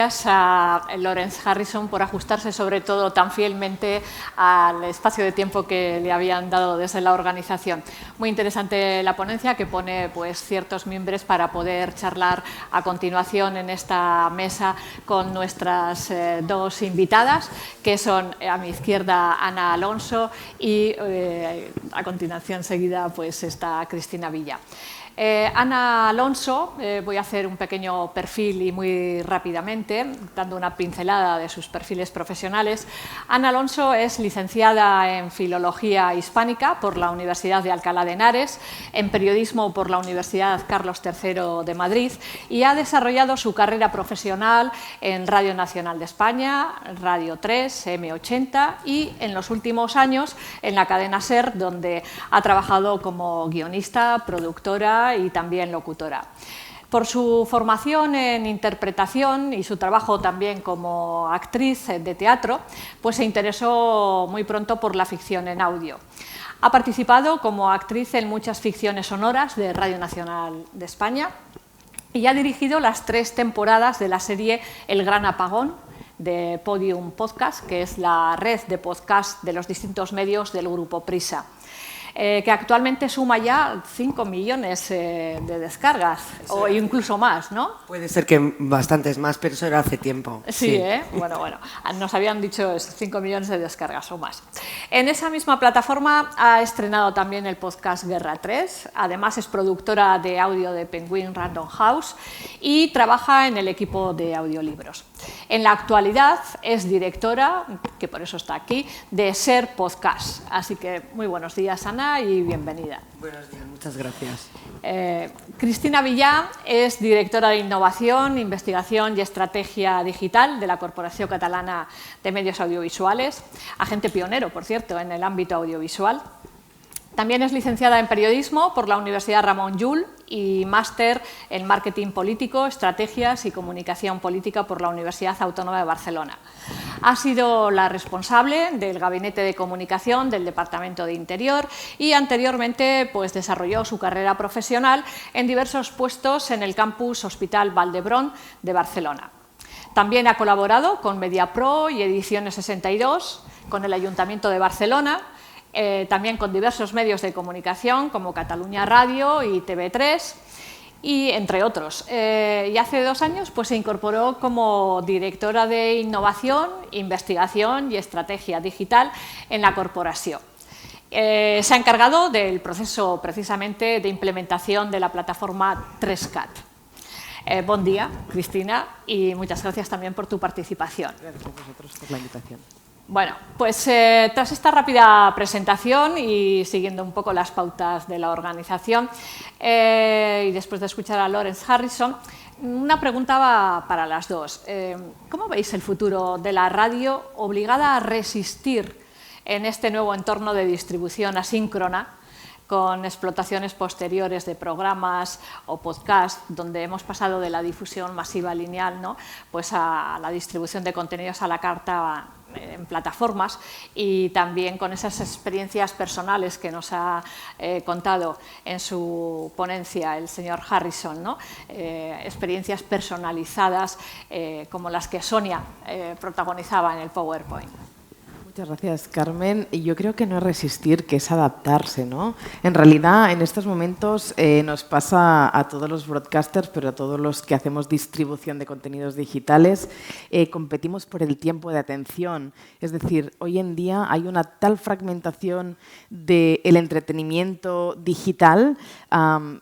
Gracias a Lawrence Harrison por ajustarse sobre todo tan fielmente al espacio de tiempo que le habían dado desde la organización. Muy interesante la ponencia que pone pues, ciertos mimbres para poder charlar a continuación en esta mesa con nuestras dos invitadas, que son a mi izquierda Ana Alonso y a continuación seguida pues, está Cristina Villa. Ana Alonso, voy a hacer un pequeño perfil y muy rápidamente, dando una pincelada de sus perfiles profesionales. Ana Alonso es licenciada en Filología Hispánica por la Universidad de Alcalá de Henares, en Periodismo por la Universidad Carlos III de Madrid y ha desarrollado su carrera profesional en Radio Nacional de España, Radio 3, M80 y en los últimos años en la cadena SER, donde ha trabajado como guionista, productora y también locutora. Por su formación en interpretación y su trabajo también como actriz de teatro, pues se interesó muy pronto por la ficción en audio. Ha participado como actriz en muchas ficciones sonoras de Radio Nacional de España y ha dirigido las 3 temporadas de la serie El Gran Apagón de Podium Podcast, que es la red de podcast de los distintos medios del grupo Prisa. Que actualmente suma ya 5 millones de descargas, o incluso más, ¿no? Puede ser que bastantes más, pero eso era hace tiempo. Sí. Bueno, nos habían dicho 5 millones de descargas o más. En esa misma plataforma ha estrenado también el podcast Guerra 3, además es productora de audio de Penguin Random House y trabaja en el equipo de audiolibros. En la actualidad es directora, que por eso está aquí, de SER Podcast. Así que muy buenos días, Ana, y bienvenida. Buenos días, muchas gracias. Cristina Villa es directora de Innovación, Investigación y Estrategia Digital de la Corporación Catalana de Medios Audiovisuales, agente pionero, por cierto, en el ámbito audiovisual. También es licenciada en Periodismo por la Universidad Ramon Llull y máster en Marketing Político, Estrategias y Comunicación Política por la Universidad Autónoma de Barcelona. Ha sido la responsable del Gabinete de Comunicación del Departamento de Interior y anteriormente pues, desarrolló su carrera profesional en diversos puestos en el campus Hospital Vall d'Hebron de Barcelona. También ha colaborado con Mediapro y Ediciones 62, con el Ayuntamiento de Barcelona, también con diversos medios de comunicación como Catalunya Radio y TV3 y entre otros. Y hace 2 años pues, se incorporó como directora de Innovación, Investigación y Estrategia Digital en la corporación. Se ha encargado del proceso precisamente de implementación de la plataforma 3CAT. Buen día, Cristina, y muchas gracias también por tu participación. Gracias a vosotros por la invitación. Bueno, pues tras esta rápida presentación y siguiendo un poco las pautas de la organización y después de escuchar a Lawrence Harrison, una pregunta para las dos. ¿Cómo veis el futuro de la radio obligada a resistir en este nuevo entorno de distribución asíncrona, con explotaciones posteriores de programas o podcasts, donde hemos pasado de la difusión masiva lineal, ¿no? Pues a la distribución de contenidos a la carta en plataformas y también con esas experiencias personales que nos ha contado en su ponencia el señor Harrison, ¿no? Experiencias personalizadas como las que Sonia protagonizaba en el PowerPoint. Muchas gracias, Carmen. Y yo creo que no es resistir, que es adaptarse, ¿no? En realidad, en estos momentos nos pasa a todos los broadcasters, pero a todos los que hacemos distribución de contenidos digitales, competimos por el tiempo de atención. Es decir, hoy en día hay una tal fragmentación del entretenimiento digital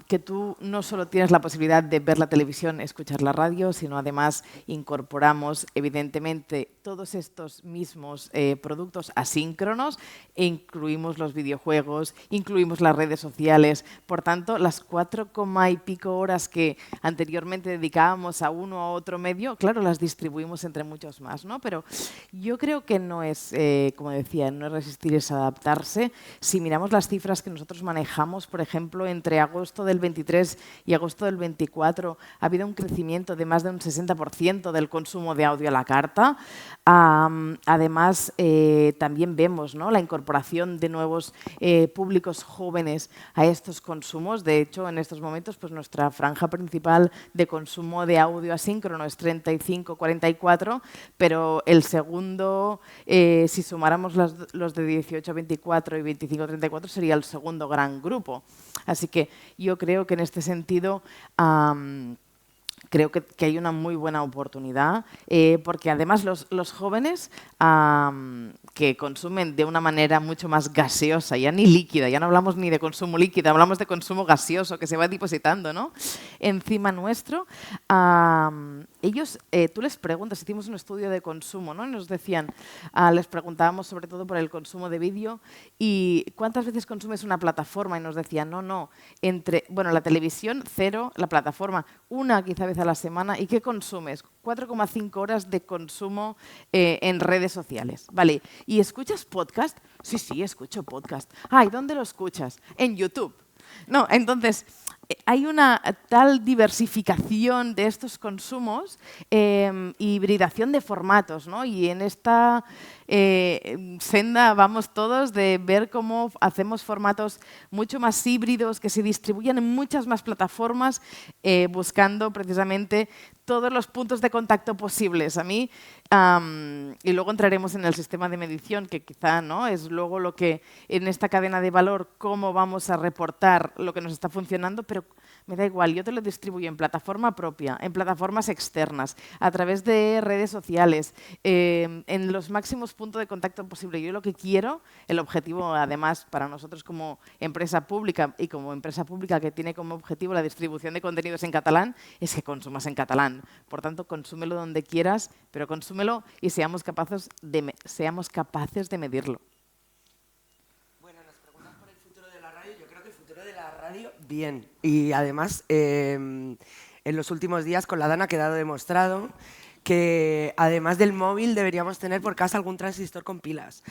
que tú no solo tienes la posibilidad de ver la televisión, escuchar la radio, sino además incorporamos, evidentemente, todos estos mismos productos asíncronos e incluimos los videojuegos, incluimos las redes sociales. Por tanto, las 4 y pico horas que anteriormente dedicábamos a uno o otro medio, claro, las distribuimos entre muchos más, ¿no? Pero yo creo que no es, como decía, no es resistir, es adaptarse. Si miramos las cifras que nosotros manejamos, por ejemplo, entre agosto del 23 y agosto del 24, ha habido un crecimiento de más de un 60% del consumo de audio a la carta. Además, también vemos, ¿no?, la incorporación de nuevos públicos jóvenes a estos consumos. De hecho, en estos momentos, pues nuestra franja principal de consumo de audio asíncrono es 35-44, pero el segundo, si sumáramos los de 18-24 y 25-34, sería el segundo gran grupo. Así que yo creo que en este sentido creo que hay una muy buena oportunidad, porque además los jóvenes que consumen de una manera mucho más gaseosa, ya ni líquida, ya no hablamos ni de consumo líquido, hablamos de consumo gaseoso que se va depositando, ¿no?, encima nuestro. Ellos, tú les preguntas, hicimos un estudio de consumo, ¿no?, y nos decían, les preguntábamos sobre todo por el consumo de vídeo y ¿cuántas veces consumes una plataforma? Y nos decían, no, bueno, la televisión, 0, la plataforma, 1 quizá vez a la semana. ¿Y qué consumes? 4,5 horas de consumo en redes sociales. Vale, ¿y escuchas podcast? Sí, escucho podcast. ¿Y dónde lo escuchas? En YouTube. No, entonces, hay una tal diversificación de estos consumos, hibridación de formatos, ¿no? Y en esta senda vamos todos de ver cómo hacemos formatos mucho más híbridos que se distribuyen en muchas más plataformas, buscando precisamente todos los puntos de contacto posibles. A mí, y luego entraremos en el sistema de medición, que quizá no es luego lo que en esta cadena de valor, cómo vamos a reportar lo que nos está funcionando, pero me da igual, yo te lo distribuyo en plataforma propia, en plataformas externas, a través de redes sociales, en los máximos puntos de contacto posible. Yo lo que quiero, el objetivo además para nosotros como empresa pública y como empresa pública que tiene como objetivo la distribución de contenidos en catalán, es que consumas en catalán. Por tanto, consúmelo donde quieras, pero consúmelo y seamos capaces de medirlo. Bien, y además en los últimos días con la DAN ha quedado demostrado que además del móvil deberíamos tener por casa algún transistor con pilas.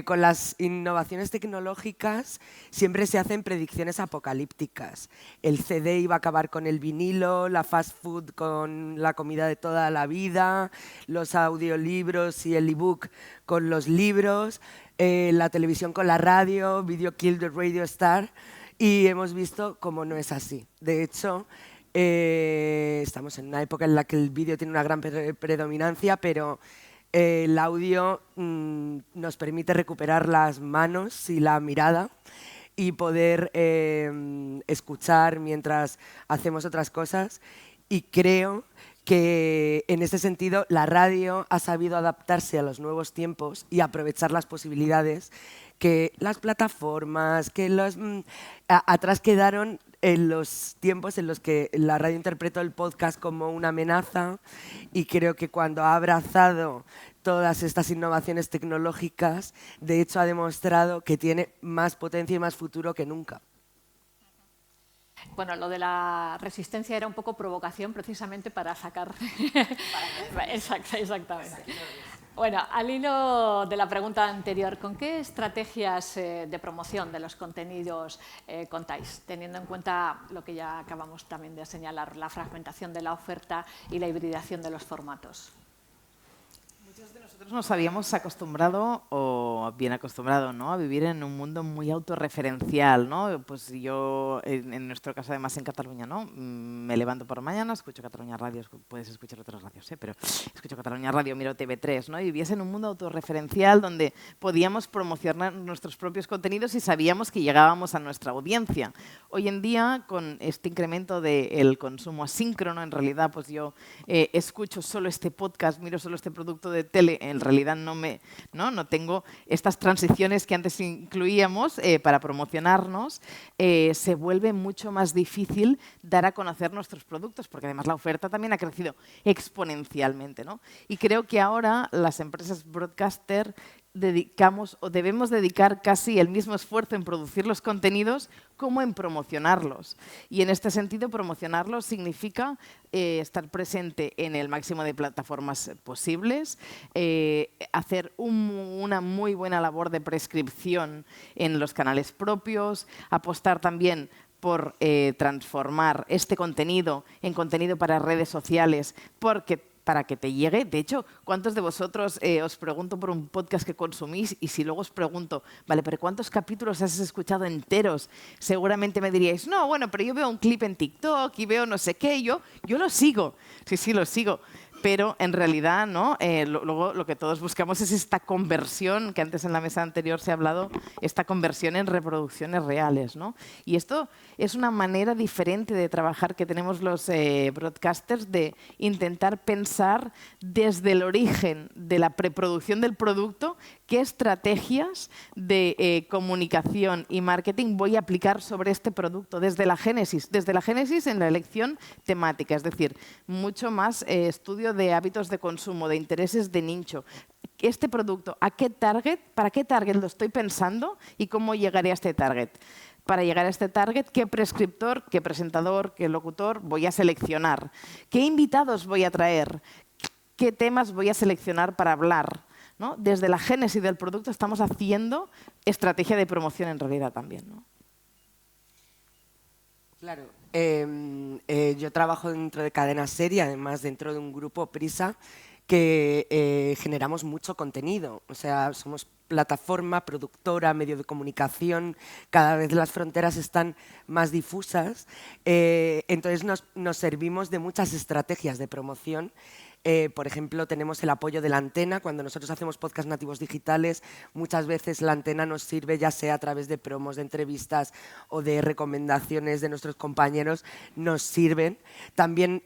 Con las innovaciones tecnológicas siempre se hacen predicciones apocalípticas. El CD iba a acabar con el vinilo, la fast food con la comida de toda la vida, los audiolibros y el ebook con los libros, la televisión con la radio, Video Kill the Radio Star. Y hemos visto cómo no es así. De hecho, estamos en una época en la que el vídeo tiene una gran predominancia, pero el audio nos permite recuperar las manos y la mirada y poder escuchar mientras hacemos otras cosas. Y creo que en ese sentido la radio ha sabido adaptarse a los nuevos tiempos y aprovechar las posibilidades que las plataformas, que atrás quedaron en los tiempos en los que la radio interpretó el podcast como una amenaza, y creo que cuando ha abrazado todas estas innovaciones tecnológicas, de hecho ha demostrado que tiene más potencia y más futuro que nunca. Bueno, lo de la resistencia era un poco provocación precisamente para sacar... Exactamente. Bueno, al hilo de la pregunta anterior, ¿con qué estrategias de promoción de los contenidos contáis? Teniendo en cuenta lo que ya acabamos también de señalar, la fragmentación de la oferta y la hibridación de los formatos. Nosotros nos habíamos acostumbrado, o bien acostumbrado, ¿no?, a vivir en un mundo muy autorreferencial, ¿no? Pues yo, en nuestro caso además en Cataluña, ¿no?, me levanto por la mañana, escucho Cataluña Radio, puedes escuchar otras radios, pero escucho Cataluña Radio, miro TV3, ¿no? Y vivías en un mundo autorreferencial donde podíamos promocionar nuestros propios contenidos y sabíamos que llegábamos a nuestra audiencia. Hoy en día, con este incremento del consumo asíncrono, en realidad pues yo escucho solo este podcast, miro solo este producto de tele, en realidad no tengo estas transiciones que antes incluíamos para promocionarnos, se vuelve mucho más difícil dar a conocer nuestros productos, porque además la oferta también ha crecido exponencialmente, ¿no? Y creo que ahora las empresas broadcaster dedicamos o debemos dedicar casi el mismo esfuerzo en producir los contenidos como en promocionarlos. Y en este sentido, promocionarlos significa estar presente en el máximo de plataformas posibles, hacer una muy buena labor de prescripción en los canales propios, apostar también por transformar este contenido en contenido para redes sociales, porque para que te llegue. De hecho, ¿cuántos de vosotros os pregunto por un podcast que consumís y si luego os pregunto, vale, pero ¿cuántos capítulos has escuchado enteros? Seguramente me diríais, no, bueno, pero yo veo un clip en TikTok y veo no sé qué, yo lo sigo. Sí, lo sigo. Pero en realidad, ¿no? Luego lo que todos buscamos es esta conversión, que antes en la mesa anterior se ha hablado, esta conversión en reproducciones reales, ¿no? Y esto es una manera diferente de trabajar que tenemos los broadcasters, de intentar pensar desde el origen de la preproducción del producto qué estrategias de comunicación y marketing voy a aplicar sobre este producto desde la génesis en la elección temática, es decir, mucho más estudio de hábitos de consumo, de intereses de nicho. Este producto, ¿para qué target lo estoy pensando y cómo llegaré a este target? Para llegar a este target, ¿qué prescriptor, qué presentador, qué locutor voy a seleccionar? ¿Qué invitados voy a traer? ¿Qué temas voy a seleccionar para hablar? ¿No? Desde la génesis del producto estamos haciendo estrategia de promoción en realidad también, ¿no? Claro. Yo trabajo dentro de Cadena Ser, además dentro de un grupo Prisa que generamos mucho contenido. O sea, somos plataforma, productora, medio de comunicación, cada vez las fronteras están más difusas. Entonces nos servimos de muchas estrategias de promoción. Por ejemplo, tenemos el apoyo de La Antena. Cuando nosotros hacemos podcast nativos digitales, muchas veces La Antena nos sirve, ya sea a través de promos, de entrevistas o de recomendaciones de nuestros compañeros, nos sirven. También,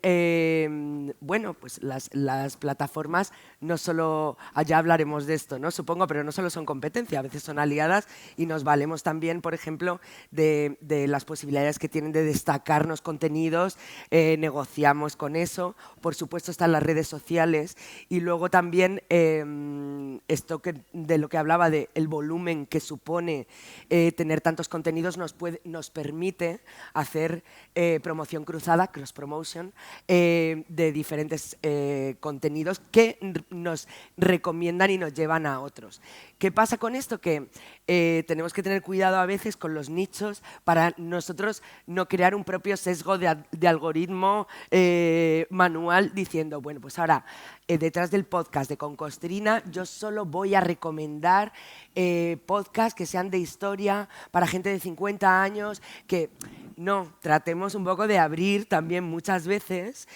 bueno, pues las plataformas no solo, ya hablaremos de esto, ¿no? Supongo, pero no solo son competencia, a veces son aliadas y nos valemos también, por ejemplo, de las posibilidades que tienen de destacarnos contenidos, negociamos con eso. Por supuesto, están las redes sociales y luego también esto de lo que hablaba de el volumen que supone tener tantos contenidos nos permite hacer promoción cruzada, cross promotion, de diferentes contenidos que nos recomiendan y nos llevan a otros. ¿Qué pasa con esto? Que tenemos que tener cuidado a veces con los nichos para nosotros no crear un propio sesgo de algoritmo manual diciendo, bueno, pues ahora detrás del podcast de Con Costrina yo solo voy a recomendar podcasts que sean de historia para gente de 50 años, que no, tratemos un poco de abrir también muchas veces,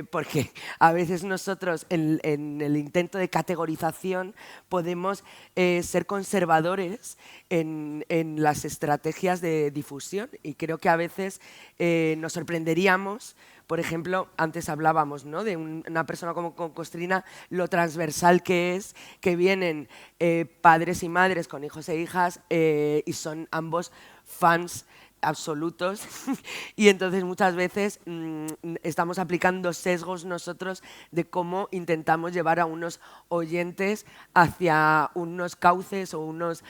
porque a veces nosotros en el intento de categorización podemos ser conservadores en las estrategias de difusión y creo que a veces nos sorprenderíamos. Por ejemplo, antes hablábamos, ¿no?, de una persona como Costrina, lo transversal que es, que vienen padres y madres con hijos e hijas y son ambos fans absolutos y entonces muchas veces estamos aplicando sesgos nosotros de cómo intentamos llevar a unos oyentes hacia unos cauces o unos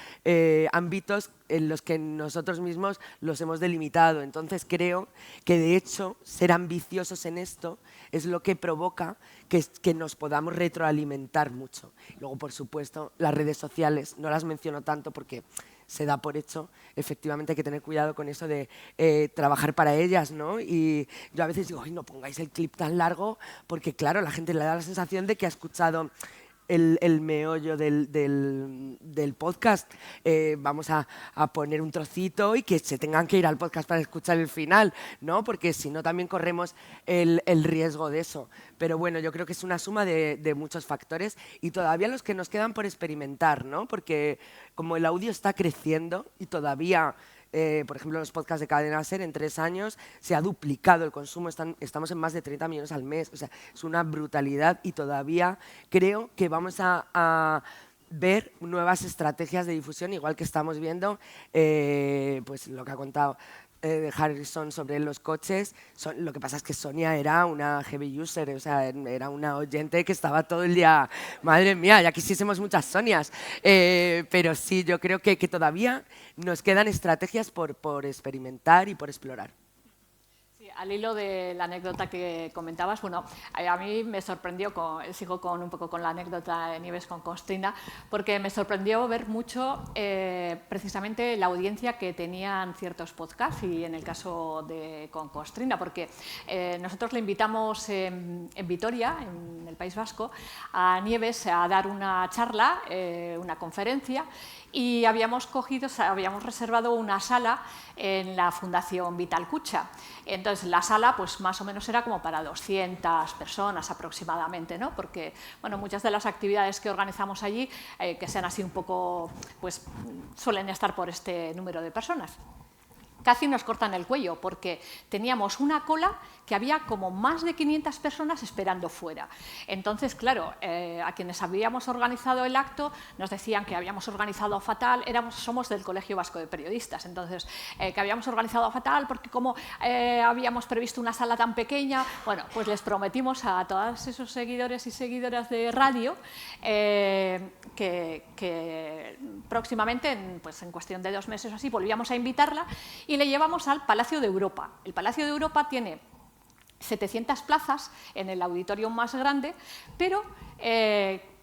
ámbitos en los que nosotros mismos los hemos delimitado. Entonces creo que de hecho ser ambiciosos en esto es lo que provoca que nos podamos retroalimentar mucho. Luego, por supuesto, las redes sociales, no las menciono tanto porque se da por hecho, efectivamente hay que tener cuidado con eso de trabajar para ellas, ¿no? Y yo a veces digo, ay, no pongáis el clip tan largo, porque claro, la gente le da la sensación de que ha escuchado el meollo del podcast. Vamos a poner un trocito y que se tengan que ir al podcast para escuchar el final, ¿no? Porque si no también corremos el riesgo de eso. Pero bueno, yo creo que es una suma de muchos factores y todavía los que nos quedan por experimentar, ¿no? Porque como el audio está creciendo y todavía por ejemplo, los podcasts de Cadena Ser, en 3 años se ha duplicado el consumo, estamos en más de 30 millones al mes, o sea, es una brutalidad y todavía creo que vamos a ver nuevas estrategias de difusión, igual que estamos viendo pues lo que ha contado de Harrison sobre los coches. Lo que pasa es que Sonia era una heavy user, o sea, era una oyente que estaba todo el día, madre mía, ya quisiésemos muchas Sonias. Pero sí, yo creo que todavía nos quedan estrategias por experimentar y por explorar. Al hilo de la anécdota que comentabas, bueno, a mí me sorprendió, sigo un poco con la anécdota de Nieves con Constrina, porque me sorprendió ver mucho precisamente la audiencia que tenían ciertos podcasts y en el caso de con Constrina, porque nosotros le invitamos en Vitoria, en el País Vasco, a Nieves a dar una charla, una conferencia, y habíamos reservado una sala en la Fundación Vital Kutxa. Entonces, la sala, pues más o menos era como para 200 personas aproximadamente, ¿no? Porque, bueno, muchas de las actividades que organizamos allí, que sean así un poco, pues suelen estar por este número de personas. Casi nos cortan el cuello porque teníamos una cola que había como más de 500 personas esperando fuera. Entonces, claro, a quienes habíamos organizado el acto nos decían que habíamos organizado fatal, somos del Colegio Vasco de Periodistas, entonces que habíamos organizado fatal porque como habíamos previsto una sala tan pequeña, bueno, pues les prometimos a todos esos seguidores y seguidoras de radio que próximamente, pues en cuestión de 2 meses o así, volvíamos a invitarla y le llevamos al Palacio de Europa. El Palacio de Europa tiene 700 plazas en el auditorio más grande, pero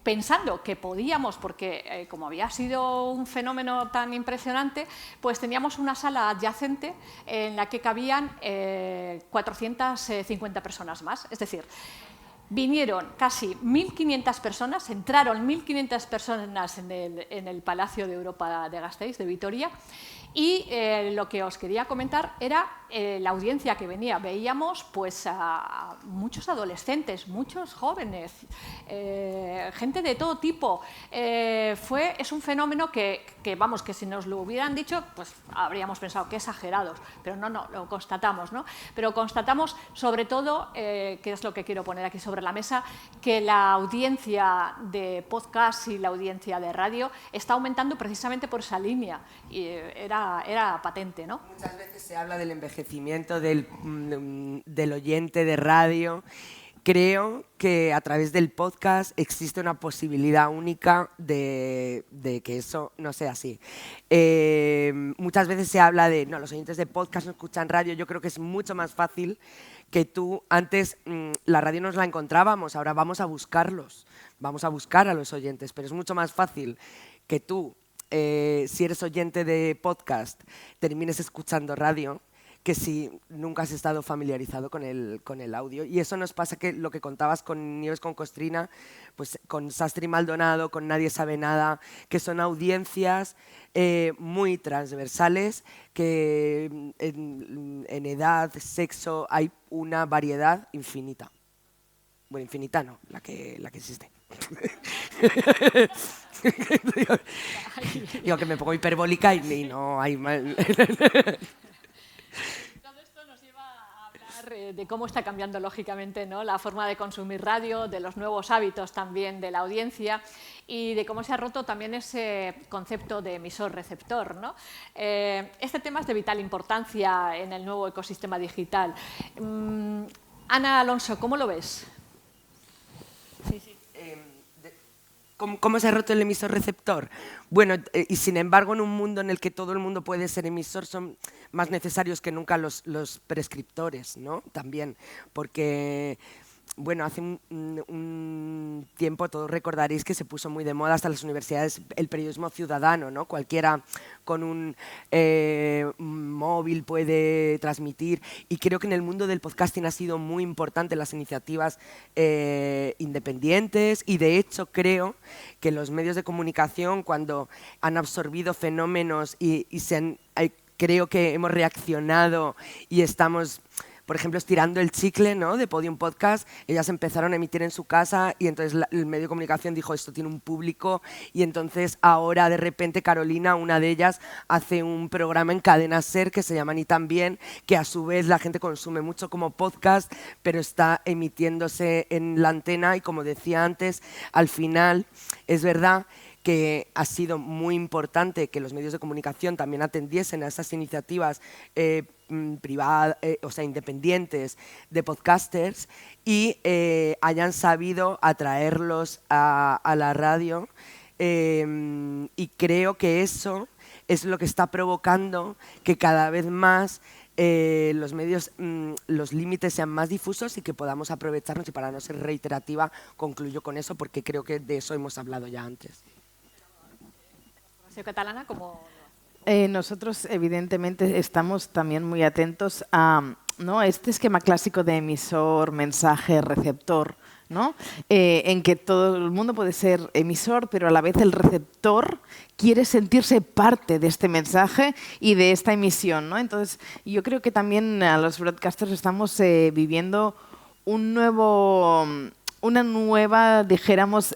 pensando que podíamos, porque como había sido un fenómeno tan impresionante, pues teníamos una sala adyacente en la que cabían 450 personas más. Es decir, vinieron casi 1.500 personas, entraron 1.500 personas en el Palacio de Europa de Gasteiz, de Vitoria, y lo que os quería comentar era la audiencia que venía. Veíamos pues, a muchos adolescentes, muchos jóvenes, gente de todo tipo. Es un fenómeno que, vamos, que si nos lo hubieran dicho, pues habríamos pensado que exagerados, pero no, lo constatamos, ¿no? Pero constatamos sobre todo, que es lo que quiero poner aquí sobre la mesa, que la audiencia de podcast y la audiencia de radio está aumentando precisamente por esa línea. Y era patente, ¿no? Muchas veces se habla del envejecimiento del oyente de radio. Creo que a través del podcast existe una posibilidad única de que eso no sea así. Muchas veces se habla de, no, los oyentes de podcast no escuchan radio. Yo creo que es mucho más fácil que tú, antes la radio nos la encontrábamos, ahora vamos a buscarlos, vamos a buscar a los oyentes, pero es mucho más fácil que tú, si eres oyente de podcast, termines escuchando radio, que si nunca has estado familiarizado con el audio. Y eso nos pasa que lo que contabas con Nieves con Constrina, pues con Sastre y Maldonado, con Nadie sabe nada, que son audiencias muy transversales, que en edad, sexo, hay una variedad infinita. Bueno, infinita no, la que existe. Digo que me pongo hiperbólica y no hay mal. Todo esto nos lleva a hablar de cómo está cambiando lógicamente, ¿no?, la forma de consumir radio, de los nuevos hábitos también de la audiencia y de cómo se ha roto también ese concepto de emisor-receptor, ¿no? Este tema es de vital importancia en el nuevo ecosistema digital. Ana Alonso, ¿cómo lo ves? Sí. ¿Cómo se ha roto el emisor-receptor? Bueno, y sin embargo, en un mundo en el que todo el mundo puede ser emisor, son más necesarios que nunca los prescriptores, ¿no? También, porque, bueno, hace un tiempo todos recordaréis que se puso muy de moda hasta las universidades el periodismo ciudadano, ¿no? Cualquiera con un móvil puede transmitir, y creo que en el mundo del podcasting ha sido muy importante las iniciativas independientes, y de hecho creo que los medios de comunicación, cuando han absorbido fenómenos y creo que hemos reaccionado y estamos, por ejemplo, estirando el chicle, ¿no?, de Podium Podcast. Ellas empezaron a emitir en su casa y entonces el medio de comunicación dijo, esto tiene un público, y entonces ahora de repente Carolina, una de ellas, hace un programa en Cadena SER que se llama Ni tan bien, que a su vez la gente consume mucho como podcast, pero está emitiéndose en la antena, y como decía antes, al final es verdad que ha sido muy importante que los medios de comunicación también atendiesen a esas iniciativas privadas, o sea, independientes de podcasters, y hayan sabido atraerlos a la radio, y creo que eso es lo que está provocando que cada vez más los medios, los límites sean más difusos y que podamos aprovecharnos. Y para no ser reiterativa, concluyo con eso porque creo que de eso hemos hablado ya antes. ¿La catalana como...? Nosotros, evidentemente, estamos también muy atentos a, ¿no?, este esquema clásico de emisor, mensaje, receptor, ¿no? En que todo el mundo puede ser emisor, pero a la vez el receptor quiere sentirse parte de este mensaje y de esta emisión, ¿no? Entonces, yo creo que también a los broadcasters estamos viviendo una nueva, dijéramos,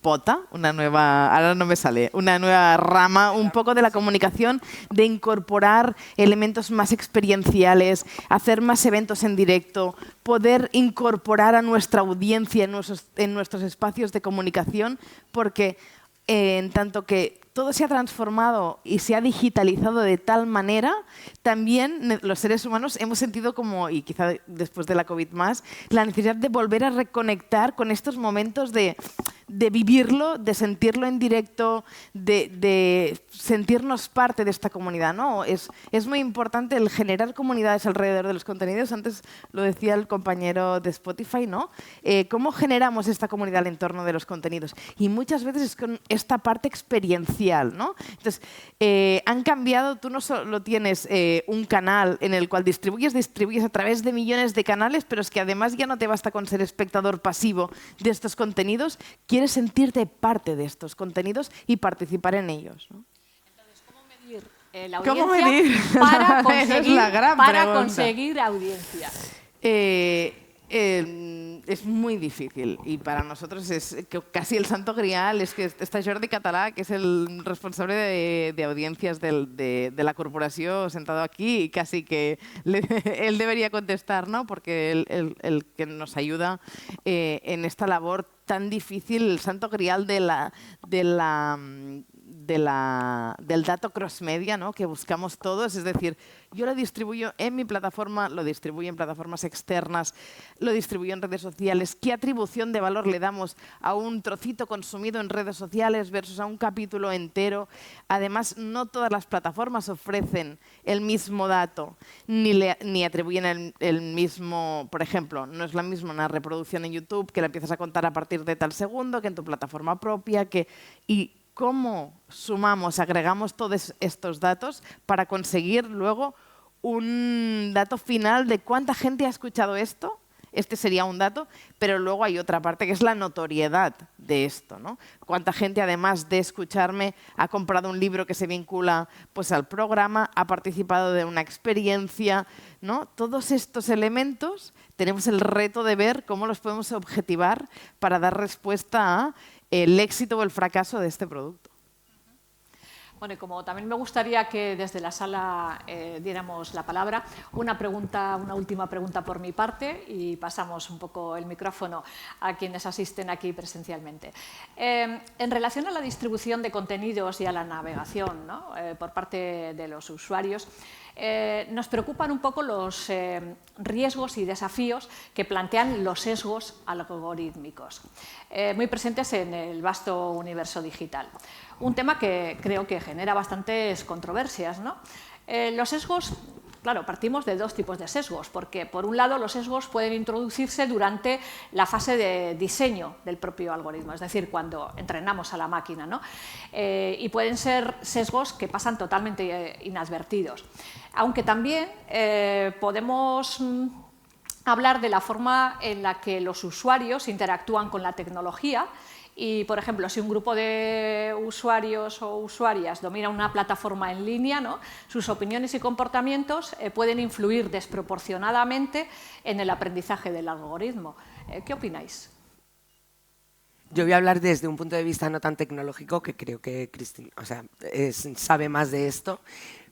pota, ahora no me sale, una nueva rama, un poco de la comunicación, de incorporar elementos más experienciales, hacer más eventos en directo, poder incorporar a nuestra audiencia en nuestros espacios de comunicación, porque en tanto que todo se ha transformado y se ha digitalizado de tal manera, también los seres humanos hemos sentido como, y quizá después de la COVID más, la necesidad de volver a reconectar con estos momentos de vivirlo, de sentirlo en directo, de sentirnos parte de esta comunidad, ¿no? Es muy importante el generar comunidades alrededor de los contenidos. Antes lo decía el compañero de Spotify, ¿no? ¿Cómo generamos esta comunidad al entorno de los contenidos? Y muchas veces es con esta parte experiencial, ¿no? Entonces, han cambiado, tú no solo tienes un canal en el cual distribuyes a través de millones de canales, pero es que además ya no te basta con ser espectador pasivo de estos contenidos, quieres sentirte parte de estos contenidos y participar en ellos, ¿no? Entonces, ¿cómo medir la audiencia para conseguir audiencia? Es muy difícil y para nosotros es casi el santo grial. Es que está Jordi Català, que es el responsable de audiencias de la corporación, sentado aquí, y casi que él debería contestar, ¿no? Porque el que nos ayuda en esta labor tan difícil, el santo grial del dato cross-media, ¿no?, que buscamos todos. Es decir, yo lo distribuyo en mi plataforma, lo distribuyo en plataformas externas, lo distribuyo en redes sociales. ¿Qué atribución de valor le damos a un trocito consumido en redes sociales versus a un capítulo entero? Además, no todas las plataformas ofrecen el mismo dato, ni atribuyen el mismo, por ejemplo, no es la misma una reproducción en YouTube que la empiezas a contar a partir de tal segundo que en tu plataforma propia, y cómo sumamos, agregamos todos estos datos para conseguir luego un dato final de cuánta gente ha escuchado esto. Este sería un dato, pero luego hay otra parte que es la notoriedad de esto, ¿no? Cuánta gente, además de escucharme, ha comprado un libro que se vincula, pues, al programa, ha participado de una experiencia, ¿no? Todos estos elementos tenemos el reto de ver cómo los podemos objetivar para dar respuesta a el éxito o el fracaso de este producto. Bueno, y como también me gustaría que desde la sala diéramos la palabra, una última pregunta por mi parte, y pasamos un poco el micrófono a quienes asisten aquí presencialmente. En relación a la distribución de contenidos y a la navegación, ¿no?, por parte de los usuarios, nos preocupan un poco los riesgos y desafíos que plantean los sesgos algorítmicos, muy presentes en el vasto universo digital. Un tema que creo que genera bastantes controversias, ¿no? Los sesgos, claro, partimos de dos tipos de sesgos, porque por un lado los sesgos pueden introducirse durante la fase de diseño del propio algoritmo, es decir, cuando entrenamos a la máquina, ¿no? Y pueden ser sesgos que pasan totalmente inadvertidos. Aunque también podemos hablar de la forma en la que los usuarios interactúan con la tecnología. Y, por ejemplo, si un grupo de usuarios o usuarias domina una plataforma en línea, ¿no?, sus opiniones y comportamientos pueden influir desproporcionadamente en el aprendizaje del algoritmo. ¿Qué opináis? Yo voy a hablar desde un punto de vista no tan tecnológico, que creo que Cristina, sabe más de esto,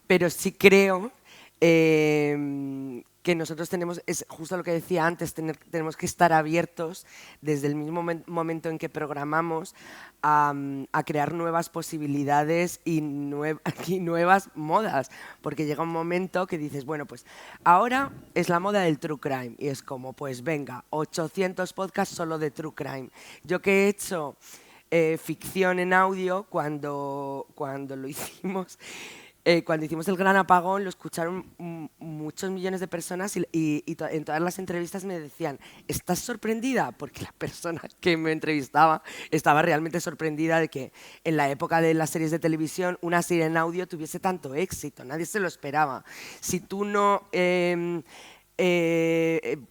pero sí creo que nosotros es justo lo que decía antes, tenemos que estar abiertos desde el mismo momento en que programamos a crear nuevas posibilidades y nuevas modas, porque llega un momento que dices, bueno, pues ahora es la moda del true crime, y es como, pues venga, 800 podcasts solo de true crime. Yo que he hecho ficción en audio, cuando lo hicimos, cuando hicimos el gran apagón lo escucharon muchos millones de personas y en todas las entrevistas me decían, ¿estás sorprendida? Porque la persona que me entrevistaba estaba realmente sorprendida de que en la época de las series de televisión una serie en audio tuviese tanto éxito, nadie se lo esperaba. Si tú no...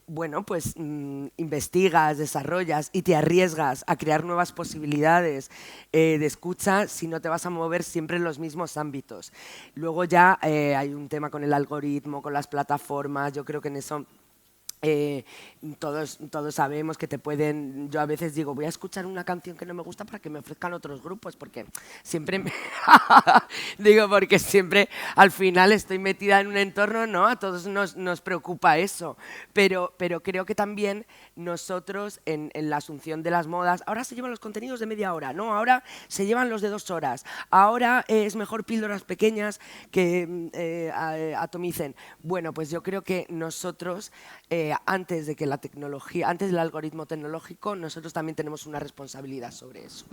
bueno, pues investigas, desarrollas y te arriesgas a crear nuevas posibilidades de escucha, si no te vas a mover siempre en los mismos ámbitos. Luego ya hay un tema con el algoritmo, con las plataformas, yo creo que en eso... todos sabemos que te pueden... Yo a veces digo, voy a escuchar una canción que no me gusta para que me ofrezcan otros grupos, porque siempre digo, porque siempre al final estoy metida en un entorno, ¿no? A todos nos preocupa eso, pero creo que también nosotros en la asunción de las modas, ahora se llevan los contenidos de media hora, ¿no? Ahora se llevan los de 2 horas, ahora es mejor píldoras pequeñas que atomicen. Bueno, pues yo creo que nosotros... antes de que la tecnología, antes del algoritmo tecnológico, nosotros también tenemos una responsabilidad sobre eso.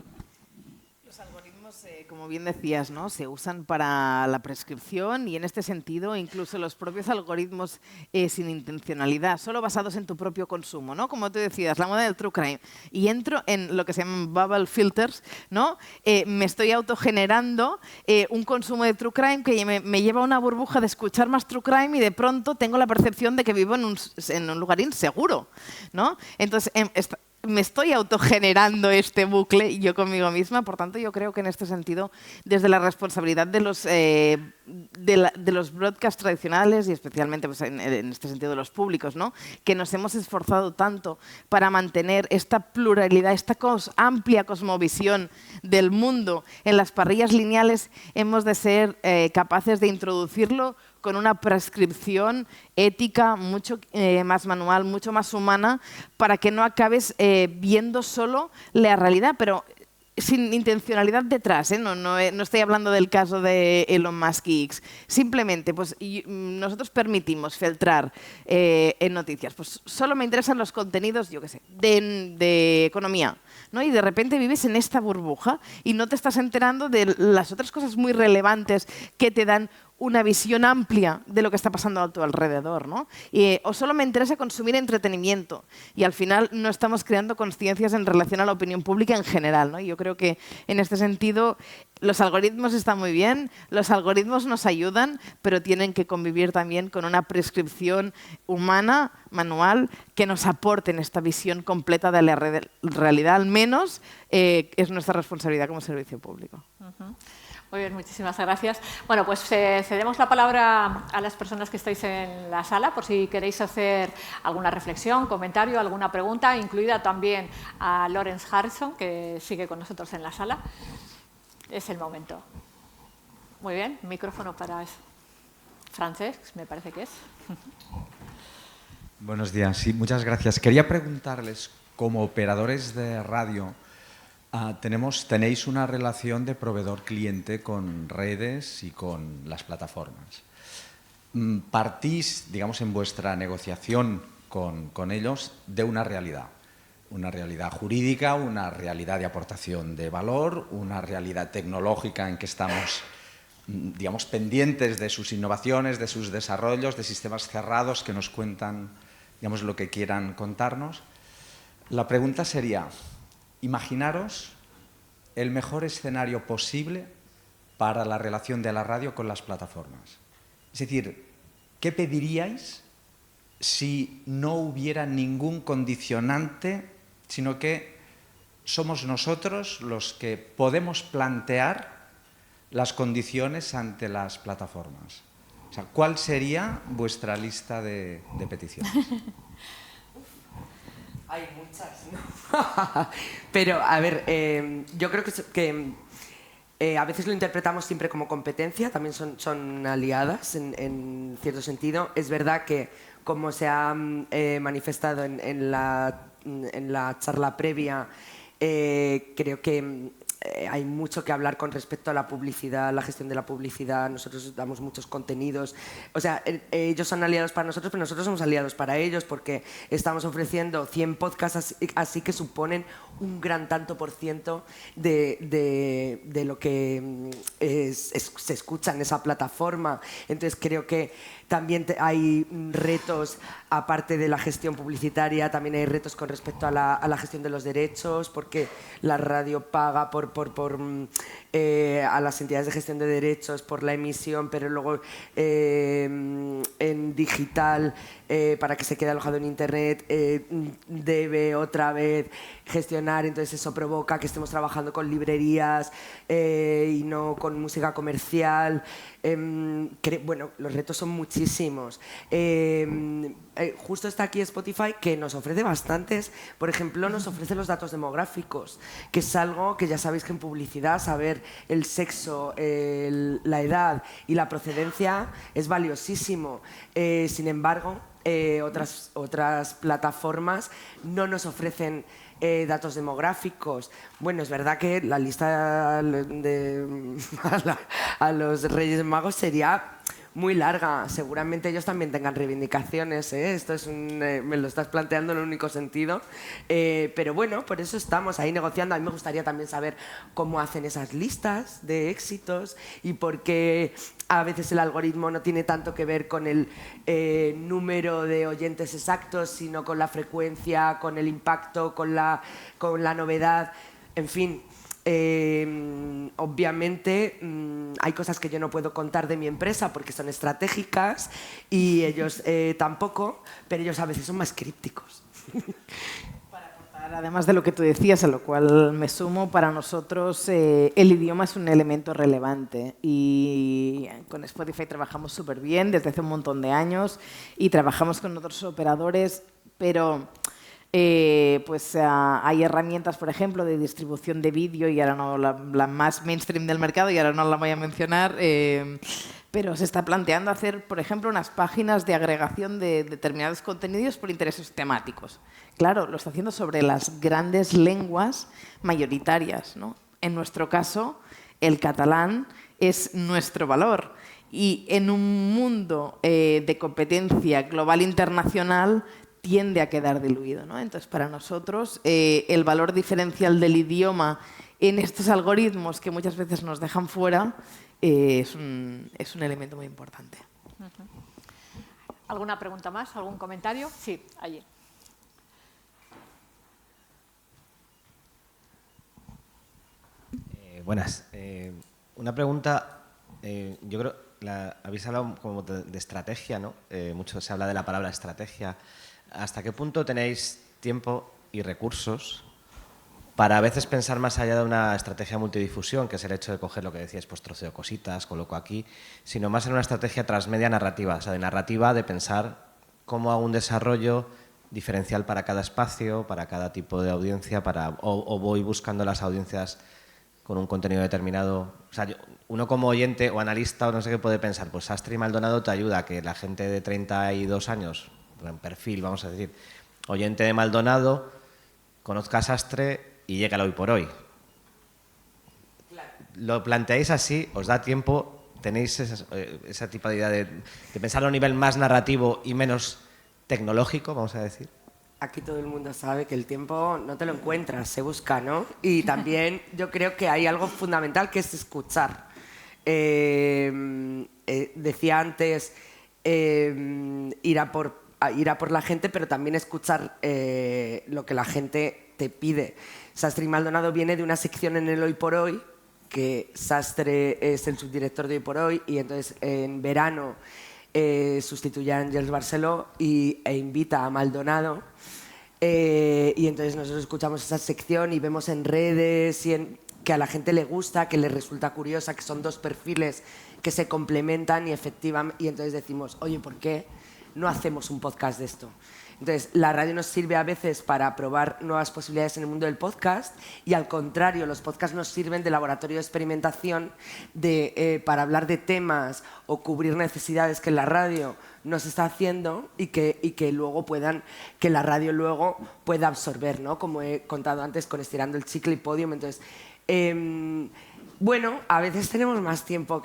Los algoritmos, como bien decías, ¿no? Se usan para la prescripción y en este sentido incluso los propios algoritmos sin intencionalidad, solo basados en tu propio consumo, ¿no? Como tú decías, la moda del true crime. Y entro en lo que se llaman bubble filters, ¿no? Me estoy autogenerando un consumo de true crime que me lleva a una burbuja de escuchar más true crime y de pronto tengo la percepción de que vivo en un lugar inseguro, ¿no? Entonces, me estoy autogenerando este bucle yo conmigo misma, por tanto yo creo que en este sentido, desde la responsabilidad de los broadcasts tradicionales y especialmente pues, en este sentido de los públicos, ¿no? Que nos hemos esforzado tanto para mantener esta pluralidad, esta amplia cosmovisión del mundo en las parrillas lineales, hemos de ser capaces de introducirlo con una prescripción ética mucho más manual, mucho más humana, para que no acabes viendo solo la realidad, pero sin intencionalidad detrás, ¿eh? No estoy hablando del caso de Elon Musk y X. Simplemente, pues, nosotros permitimos filtrar en noticias. Pues solo me interesan los contenidos, yo qué sé, de economía, ¿no? Y de repente vives en esta burbuja y no te estás enterando de las otras cosas muy relevantes que te dan una visión amplia de lo que está pasando a tu alrededor, ¿no? O solo me interesa consumir entretenimiento y al final no estamos creando conciencias en relación a la opinión pública en general, ¿no? Y yo creo que en este sentido los algoritmos están muy bien, los algoritmos nos ayudan, pero tienen que convivir también con una prescripción humana, manual, que nos aporten esta visión completa de la realidad, al menos es nuestra responsabilidad como servicio público. Muy bien, muchísimas gracias. Bueno, pues cedemos la palabra a las personas que estáis en la sala por si queréis hacer alguna reflexión, comentario, alguna pregunta, incluida también a Lawrence Harrison, que sigue con nosotros en la sala. Es el momento. Muy bien, micrófono para Francesc, me parece que es. Buenos días, sí, muchas gracias. Quería preguntarles, como operadores de radio, tenéis una relación de proveedor-cliente con redes y con las plataformas. Partís, digamos, en vuestra negociación con ellos de una realidad jurídica, una realidad de aportación de valor, una realidad tecnológica en que estamos, digamos, pendientes de sus innovaciones, de sus desarrollos, de sistemas cerrados que nos cuentan, digamos, lo que quieran contarnos. La pregunta sería: imaginaros el mejor escenario posible para la relación de la radio con las plataformas. Es decir, ¿qué pediríais si no hubiera ningún condicionante, sino que somos nosotros los que podemos plantear las condiciones ante las plataformas? O sea, ¿cuál sería vuestra lista de peticiones? Hay muchas, ¿no? Pero, a ver, yo creo que a veces lo interpretamos siempre como competencia, también son aliadas en cierto sentido. Es verdad que, como se ha manifestado en la charla previa, creo que hay mucho que hablar con respecto a la publicidad, la gestión de la publicidad. Nosotros damos muchos contenidos. O sea, ellos son aliados para nosotros, pero nosotros somos aliados para ellos porque estamos ofreciendo 100 podcasts así que suponen un gran tanto por ciento de lo que se escucha en esa plataforma. Entonces creo que también hay retos, aparte de la gestión publicitaria, también hay retos con respecto a la gestión de los derechos, porque la radio paga a las entidades de gestión de derechos por la emisión, pero luego en digital, para que se quede alojado en Internet, debe otra vez gestionar. Entonces eso provoca que estemos trabajando con librerías y no con música comercial. Bueno, los retos son muchísimos. Justo está aquí Spotify, que nos ofrece bastantes. Por ejemplo, nos ofrece los datos demográficos, que es algo que ya sabéis que en publicidad saber el sexo, la edad y la procedencia es valiosísimo. Sin embargo, otras plataformas no nos ofrecen datos demográficos. Bueno, es verdad que la lista a los Reyes Magos sería muy larga. Seguramente ellos también tengan reivindicaciones, ¿eh? Esto es me lo estás planteando en un único sentido. Pero bueno, por eso estamos ahí negociando. A mí me gustaría también saber cómo hacen esas listas de éxitos y por qué a veces el algoritmo no tiene tanto que ver con el número de oyentes exactos, sino con la frecuencia, con el impacto, con la novedad. En fin, obviamente hay cosas que yo no puedo contar de mi empresa porque son estratégicas y ellos tampoco, pero ellos a veces son más crípticos. Además de lo que tú decías, a lo cual me sumo, para nosotros el idioma es un elemento relevante y con Spotify trabajamos súper bien desde hace un montón de años y trabajamos con otros operadores, pero hay herramientas, por ejemplo, de distribución de vídeo y ahora no la más mainstream del mercado y ahora no la voy a mencionar, pero se está planteando hacer, por ejemplo, unas páginas de agregación de determinados contenidos por intereses temáticos. Claro, lo está haciendo sobre las grandes lenguas mayoritarias, ¿no? En nuestro caso, el catalán es nuestro valor. Y en un mundo de competencia global internacional tiende a quedar diluido, ¿no? Entonces, para nosotros, el valor diferencial del idioma en estos algoritmos que muchas veces nos dejan fuera es un elemento muy importante. ¿Alguna pregunta más? ¿Algún comentario? Sí, allí. Buenas. Una pregunta, yo creo, habéis hablado como de estrategia, ¿no? Mucho se habla de la palabra estrategia. ¿Hasta qué punto tenéis tiempo y recursos para a veces pensar más allá de una estrategia multidifusión, que es el hecho de coger lo que decíais, pues troceo cositas, coloco aquí, sino más en una estrategia transmedia narrativa, o sea, de narrativa, de pensar cómo hago un desarrollo diferencial para cada espacio, para cada tipo de audiencia, o voy buscando las audiencias con un contenido determinado? O sea, uno como oyente o analista o no sé qué puede pensar, pues Sastre y Maldonado te ayuda a que la gente de 32 años, en perfil, vamos a decir, oyente de Maldonado, conozca a Sastre y llegue al hoy por hoy. Claro. ¿Lo planteáis así? ¿Os da tiempo? ¿Tenéis esa tipo de idea de pensarlo a un nivel más narrativo y menos tecnológico, vamos a decir? Aquí todo el mundo sabe que el tiempo no te lo encuentras, se busca, ¿no? Y también yo creo que hay algo fundamental que es escuchar. Decía antes ir a por la gente, pero también escuchar lo que la gente te pide. Sastre y Maldonado viene de una sección en el Hoy por Hoy, que Sastre es el subdirector de Hoy por Hoy, y entonces en verano sustituye a Ángels Barceló e invita a Maldonado. Y entonces nosotros escuchamos esa sección y vemos en redes que a la gente le gusta, que le resulta curiosa, que son dos perfiles que se complementan y efectivamente, y entonces decimos, oye, ¿por qué no hacemos un podcast de esto? Entonces, la radio nos sirve a veces para probar nuevas posibilidades en el mundo del podcast y, al contrario, los podcasts nos sirven de laboratorio de experimentación para hablar de temas o cubrir necesidades que la radio nos está haciendo y que luego que la radio luego pueda absorber, ¿no? Como he contado antes con Estirando el Chicle y Podium. Entonces, bueno, a veces tenemos más tiempo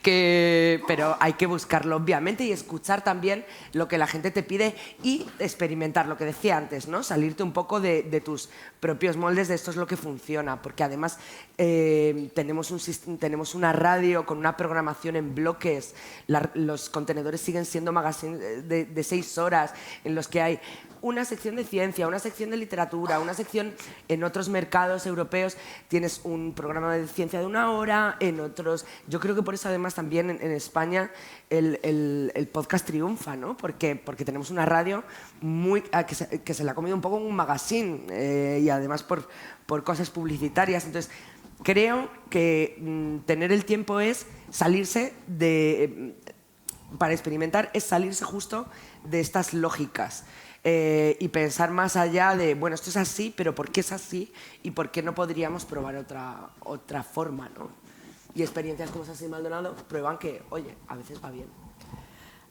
pero hay que buscarlo, obviamente, y escuchar también lo que la gente te pide y experimentar, lo que decía antes, ¿no? Salirte un poco de tus propios moldes, de esto es lo que funciona, porque además tenemos una radio con una programación en bloques, los contenedores siguen siendo magazines de 6 horas, en los que hay una sección de ciencia, una sección de literatura, una sección en otros mercados europeos, tienes un programa de ciencia de 1 hora, en otros... Yo creo que por eso además también en España el podcast triunfa, ¿no? Porque tenemos una radio que se la ha comido un poco en un magazine y además por cosas publicitarias. Entonces, creo que tener el tiempo es salirse para experimentar, es salirse justo de estas lógicas. Y pensar más allá de, bueno, esto es así, pero ¿por qué es así? ¿Y por qué no podríamos probar otra forma, ¿no? Y experiencias como Sassi Maldonado prueban que, oye, a veces va bien.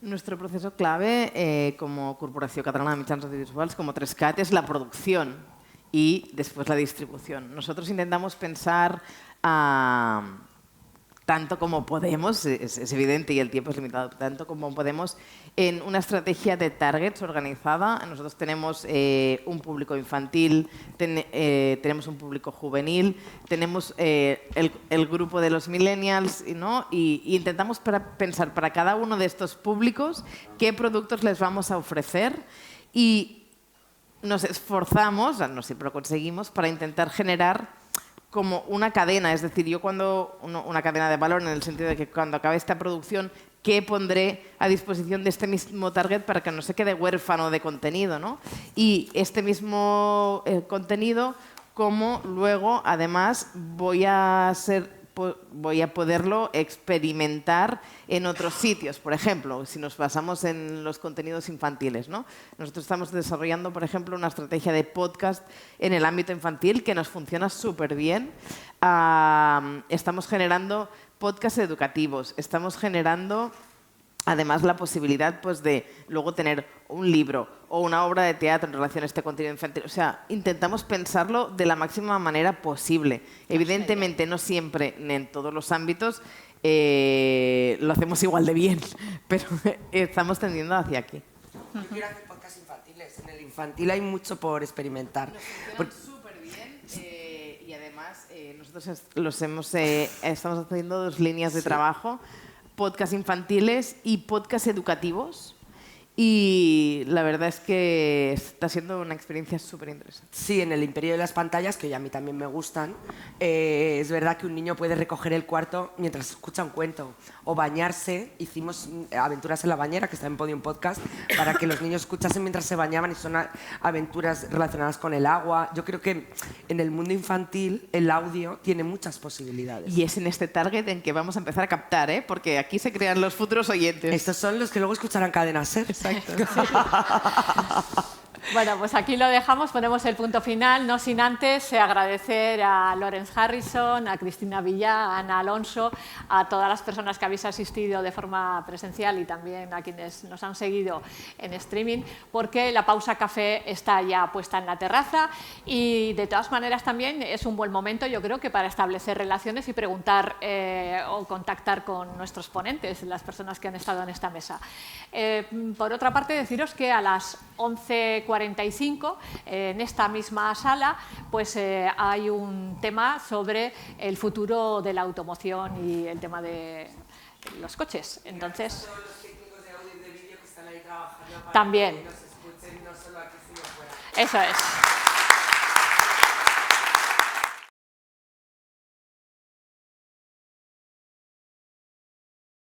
Nuestro proceso clave como Corporació Catalana de Mitjans Audiovisuals, como 3CAT, es la producción y después la distribución. Nosotros intentamos pensar tanto como podemos, es evidente y el tiempo es limitado, tanto como podemos, en una estrategia de targets organizada. Nosotros tenemos un público infantil, tenemos un público juvenil, tenemos el grupo de los millennials, ¿no? Y intentamos pensar para cada uno de estos públicos qué productos les vamos a ofrecer y nos esforzamos, no siempre lo conseguimos, para intentar generar como una cadena, es decir, una cadena de valor en el sentido de que cuando acabe esta producción, ¿qué pondré a disposición de este mismo target para que no se quede huérfano de contenido, ¿no? Y este mismo contenido, como luego, además, voy a poderlo experimentar en otros sitios. Por ejemplo, si nos basamos en los contenidos infantiles, ¿no? Nosotros estamos desarrollando, por ejemplo, una estrategia de podcast en el ámbito infantil que nos funciona súper bien. Estamos generando podcasts educativos, estamos generando además la posibilidad, pues, de luego tener un libro o una obra de teatro en relación a este contenido infantil. O sea, intentamos pensarlo de la máxima manera posible. Evidentemente, no siempre, ni en todos los ámbitos, lo hacemos igual de bien, pero estamos tendiendo hacia aquí. Yo quiero hacer podcasts infantiles. En el infantil hay mucho por experimentar. Nos funcionan súper bien y además nosotros estamos haciendo 2 líneas de trabajo: podcast infantiles y podcast educativos, y la verdad es que está siendo una experiencia súper interesante. Sí, en el imperio de las pantallas, que a mí también me gustan, es verdad que un niño puede recoger el cuarto mientras escucha un cuento o bañarse. Hicimos Aventuras en la bañera, que está en Podium Podcast, para que los niños escuchasen mientras se bañaban, y son aventuras relacionadas con el agua. Yo creo que en el mundo infantil el audio tiene muchas posibilidades. Y es en este target en que vamos a empezar a captar, porque aquí se crean los futuros oyentes. Estos son los que luego escucharán Cadena Ser. Exacto. Bueno, pues aquí lo dejamos, ponemos el punto final, no sin antes agradecer a Lawrence Harrison, a Cristina Villá, a Ana Alonso, a todas las personas que habéis asistido de forma presencial y también a quienes nos han seguido en streaming, porque la pausa café está ya puesta en la terraza y de todas maneras también es un buen momento, yo creo, que para establecer relaciones y preguntar o contactar con nuestros ponentes, las personas que han estado en esta mesa. Por otra parte, deciros que a las 11:45 en esta misma sala pues hay un tema sobre el futuro de la automoción y el tema de los coches. Entonces, Todos los técnicos de audio y de vídeo que están ahí trabajando para también. que nos escuchen, no solo aquí, sino fuera. Eso es.